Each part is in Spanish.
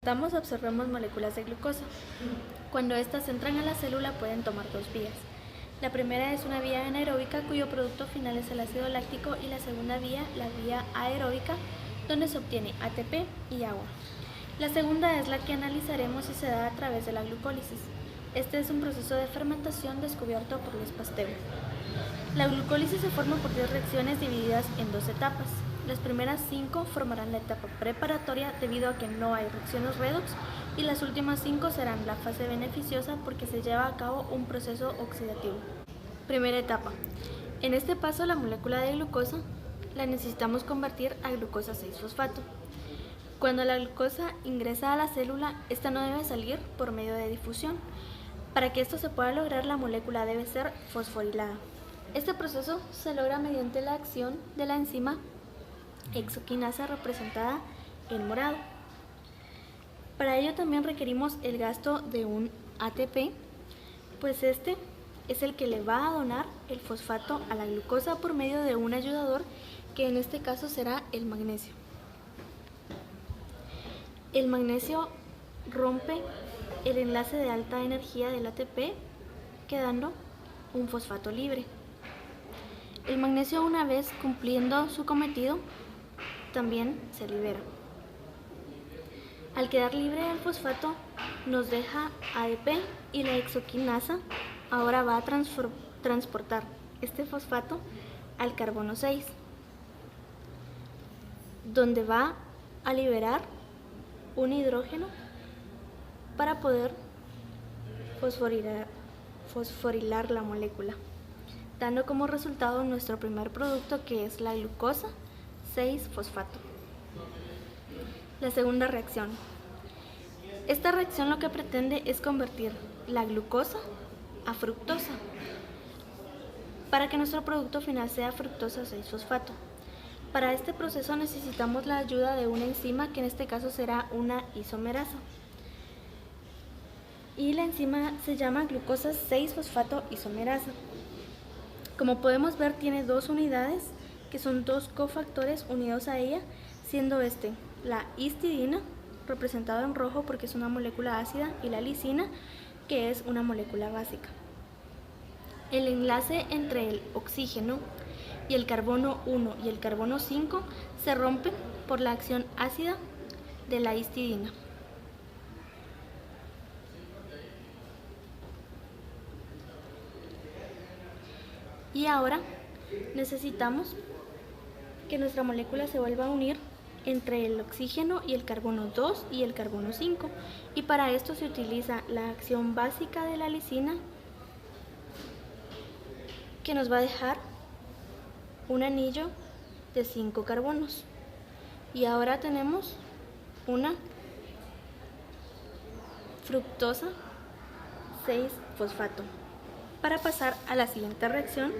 Observemos moléculas de glucosa. Cuando estas entran a la célula pueden tomar dos vías. La primera es una vía anaeróbica cuyo producto final es el ácido láctico y la segunda vía, la vía aeróbica, donde se obtiene ATP y agua. La segunda es la que analizaremos y se da a través de la glucólisis. Este es un proceso de fermentación descubierto por Louis Pasteur. La glucólisis se forma por 10 reacciones divididas en dos etapas. Las primeras 5 formarán la etapa preparatoria debido a que no hay reacciones redox y las últimas 5 serán la fase beneficiosa porque se lleva a cabo un proceso oxidativo. Primera etapa. En este paso la molécula de glucosa la necesitamos convertir a glucosa 6-fosfato. Cuando la glucosa ingresa a la célula, esta no debe salir por medio de difusión. Para que esto se pueda lograr, la molécula debe ser fosforilada. Este proceso se logra mediante la acción de la enzima hexoquinasa representada en morado. Para ello también requerimos el gasto de un ATP, pues este es el que le va a donar el fosfato a la glucosa por medio de un ayudador, que en este caso será el magnesio. El magnesio rompe el enlace de alta energía del ATP, quedando un fosfato libre. El magnesio, una vez cumpliendo su cometido, también se libera. Al quedar libre el fosfato, nos deja ADP y la hexoquinasa ahora va a transportar este fosfato al carbono 6, donde va a liberar un hidrógeno para poder fosforilar la molécula, dando como resultado nuestro primer producto, que es la glucosa 6-fosfato. La segunda reacción. Esta reacción lo que pretende es convertir la glucosa a fructosa, para que nuestro producto final sea fructosa 6-fosfato. Para este proceso necesitamos la ayuda de una enzima, que en este caso será una isomerasa. Y la enzima se llama glucosa 6-fosfato isomerasa. Como podemos ver, tiene dos unidades, que son dos cofactores unidos a ella, siendo la histidina, representado en rojo porque es una molécula ácida, y la lisina, que es una molécula básica. El enlace entre el oxígeno y el carbono 1 y el carbono 5 se rompen por la acción ácida de la histidina. Y ahora necesitamos que nuestra molécula se vuelva a unir entre el oxígeno y el carbono 2 y el carbono 5, y para esto se utiliza la acción básica de la lisina, que nos va a dejar un anillo de 5 carbonos. Y ahora tenemos una fructosa 6-fosfato. Para pasar a la siguiente reacción,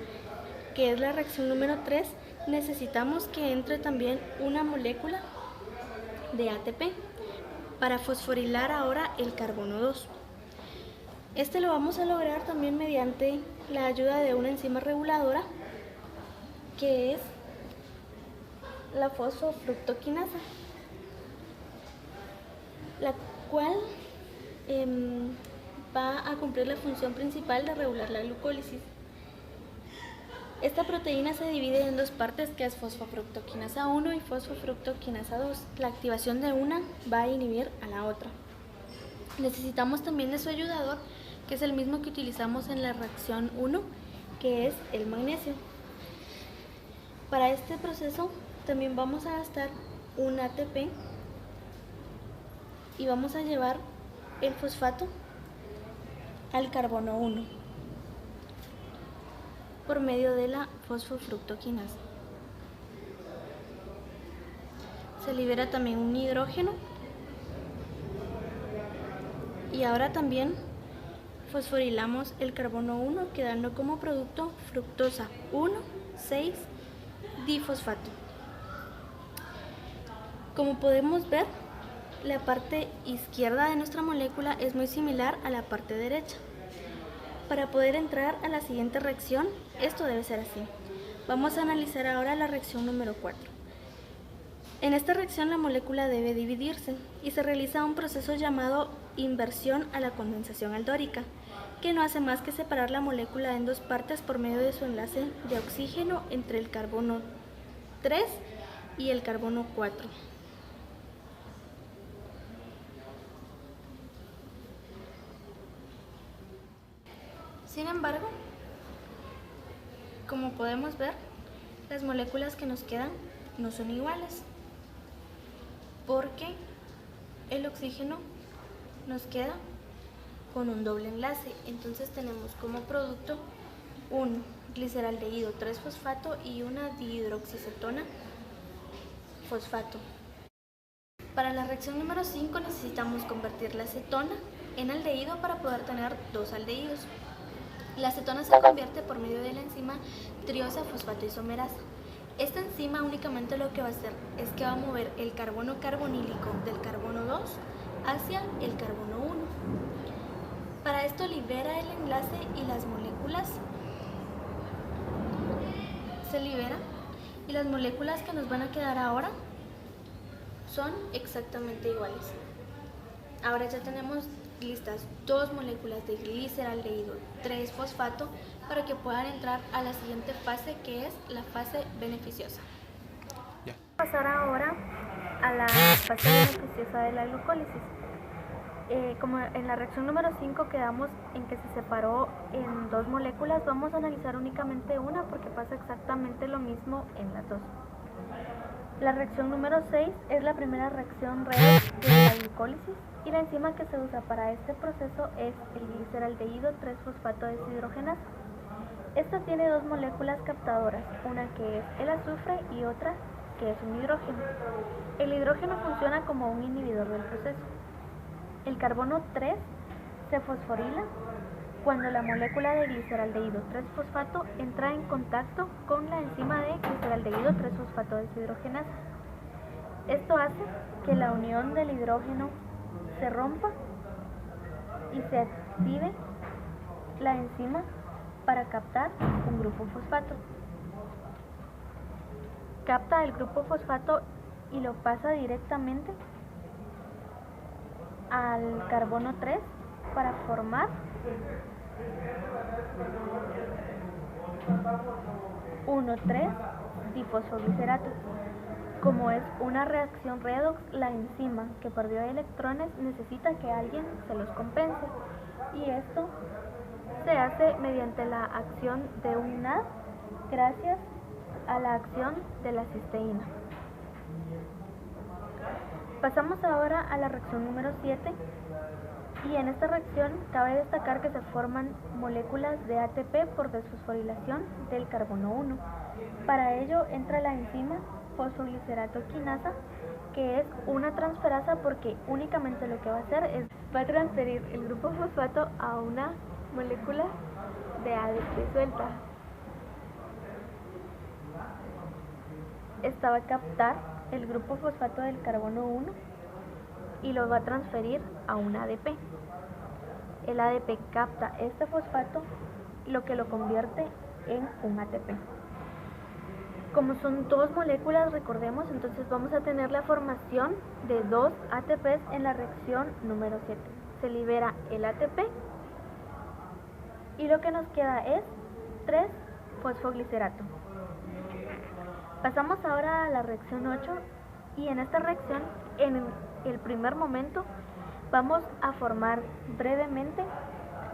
que es la reacción número 3, necesitamos que entre también una molécula de ATP para fosforilar ahora el carbono 2. Este lo vamos a lograr también mediante la ayuda de una enzima reguladora, que es la fosfofructoquinasa, la cual va a cumplir la función principal de regular la glucólisis. Esta proteína se divide en dos partes, que es fosfofructoquinasa 1 y fosfofructoquinasa 2. La activación de una va a inhibir a la otra. Necesitamos también de su ayudador, que es el mismo que utilizamos en la reacción 1, que es el magnesio. Para este proceso también vamos a gastar un ATP y vamos a llevar el fosfato al carbono 1 por medio de la fosfofructoquinasa. Se libera también un hidrógeno y ahora también fosforilamos el carbono 1, quedando como producto fructosa 1,6-difosfato. Como podemos ver, la parte izquierda de nuestra molécula es muy similar a la parte derecha. Para poder entrar a la siguiente reacción, esto debe ser así. Vamos a analizar ahora la reacción número 4. En esta reacción la molécula debe dividirse y se realiza un proceso llamado inversión a la condensación aldórica, que no hace más que separar la molécula en dos partes por medio de su enlace de oxígeno entre el carbono 3 y el carbono 4. Sin embargo, como podemos ver, las moléculas que nos quedan no son iguales, porque el oxígeno nos queda con un doble enlace. Entonces tenemos como producto un gliceraldehído 3-fosfato y una dihidroxicetona fosfato. Para la reacción número 5 necesitamos convertir la acetona en aldehído para poder tener dos aldehídos. La acetona se convierte por medio de la enzima triosa fosfato isomerasa. Esta enzima únicamente lo que va a hacer es que va a mover el carbono carbonílico del carbono 2 hacia el carbono 1. Para esto libera el enlace y las moléculas se liberan, y las moléculas que nos van a quedar ahora son exactamente iguales. Ahora ya tenemos listas dos moléculas de gliceraldehído 3-fosfato para que puedan entrar a la siguiente fase, que es la fase beneficiosa. Pasar ahora a la fase beneficiosa de la glucólisis. Como en la reacción número 5 quedamos en que se separó en dos moléculas, vamos a analizar únicamente una porque pasa exactamente lo mismo en las dos. La reacción número 6 es la primera reacción redox de la glucólisis, y la enzima que se usa para este proceso es el gliceraldehído 3-fosfato deshidrogenasa. Esta tiene dos moléculas captadoras, una que es el azufre y otra que es un hidrógeno. El hidrógeno funciona como un inhibidor del proceso. El carbono 3 se fosforila cuando la molécula de gliceraldehído 3-fosfato entra en contacto con la enzima de gliceraldehído 3-fosfato deshidrogenasa. Esto hace que la unión del hidrógeno se rompa y se active la enzima para captar un grupo fosfato. Capta el grupo fosfato y lo pasa directamente al carbono 3 para formar (1,3) difosfoglicerato. Como es una reacción redox, la enzima que perdió electrones necesita que alguien se los compense, y esto se hace mediante la acción de un NAD gracias a la acción de la cisteína. Pasamos ahora a la reacción número 7, y en esta reacción cabe destacar que se forman moléculas de ATP por desfosforilación del carbono 1. Para ello entra la enzima fosfoglicerato quinasa, que es una transferasa porque únicamente lo que va a hacer es va a transferir el grupo fosfato a una molécula de ADP suelta. Esta va a captar el grupo fosfato del carbono 1 y lo va a transferir a un ADP. El ADP capta este fosfato, lo que lo convierte en un ATP. Como son dos moléculas, recordemos, entonces vamos a tener la formación de dos ATPs en la reacción número 7. Se libera el ATP y lo que nos queda es 3-fosfoglicerato. Pasamos ahora a la reacción 8, y en esta reacción, en el primer momento, vamos a formar brevemente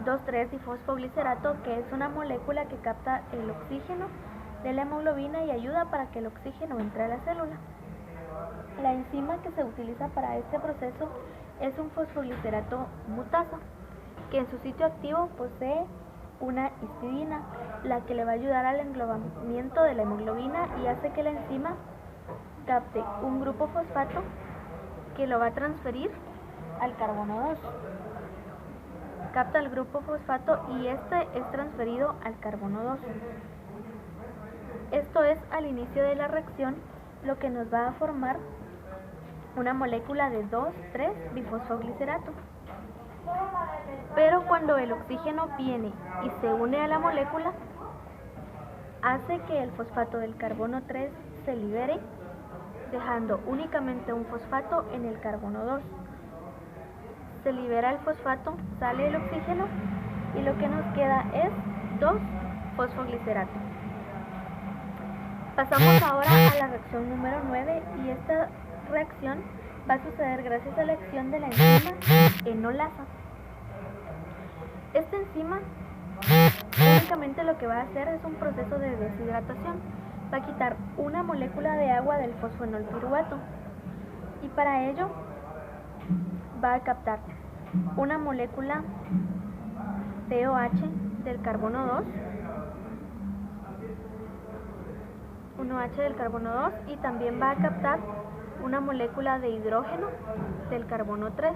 2,3-difosfoglicerato, que es una molécula que capta el oxígeno de la hemoglobina y ayuda para que el oxígeno entre a la célula. La enzima que se utiliza para este proceso es un fosfoglicerato mutasa, que en su sitio activo posee una histidina, la que le va a ayudar al englobamiento de la hemoglobina y hace que la enzima capte un grupo fosfato que lo va a transferir al carbono 2. Capta el grupo fosfato y este es transferido al carbono 2. Esto es al inicio de la reacción, lo que nos va a formar una molécula de 2,3-difosfoglicerato. Pero cuando el oxígeno viene y se une a la molécula, hace que el fosfato del carbono 3 se libere dejando únicamente un fosfato en el carbono 2. Se libera el fosfato, sale el oxígeno y lo que nos queda es 2-fosfoglicerato. Pasamos ahora a la reacción número 9 y esta reacción va a suceder gracias a la acción de la enzima enolasa. Esta enzima únicamente lo que va a hacer es un proceso de deshidratación. Va a quitar una molécula de agua del fosfenolpiruvato y para ello va a captar una molécula de OH del carbono 2, un OH del carbono 2 y también va a captar una molécula de hidrógeno del carbono 3,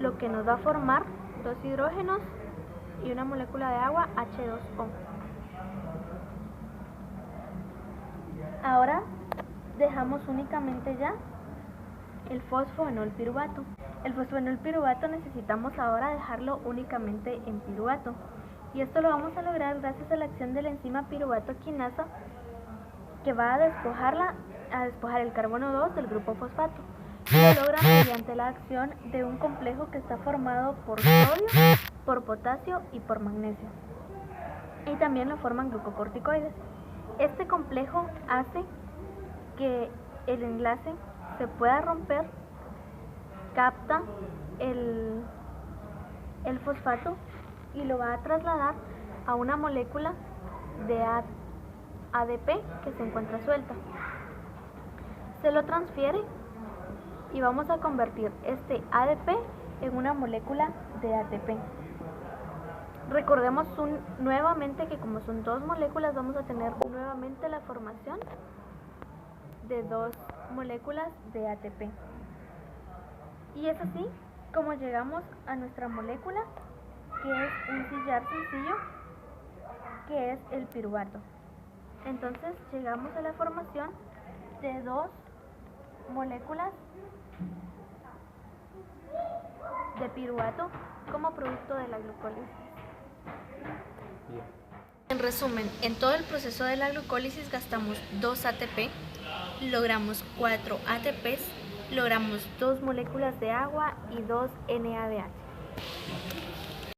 lo que nos va a formar 2 hidrógenos y una molécula de agua H2O. Ahora dejamos únicamente ya el fosfoenolpiruvato. El fosfoenolpiruvato necesitamos ahora dejarlo únicamente en piruvato y esto lo vamos a lograr gracias a la acción de la enzima piruvato quinasa que va a despojar el carbono 2 del grupo fosfato y lo logra mediante la acción de un complejo que está formado por sodio, por potasio y por magnesio, y también lo forman glucocorticoides. Este complejo hace que el enlace se pueda romper, capta el fosfato y lo va a trasladar a una molécula de ADP que se encuentra suelta. Se lo transfiere y vamos a convertir este ADP en una molécula de ATP. Recordemos nuevamente que como son 2 moléculas vamos a tener nuevamente la formación de 2 moléculas de ATP. Y es así como llegamos a nuestra molécula, que es un sillar sencillo, que es el piruvato. Entonces llegamos a la formación de 2 moléculas de piruvato como producto de la glucólisis. En resumen, en todo el proceso de la glucólisis gastamos 2 ATP, logramos 4 ATPs, logramos 2 moléculas de agua y 2 NADH.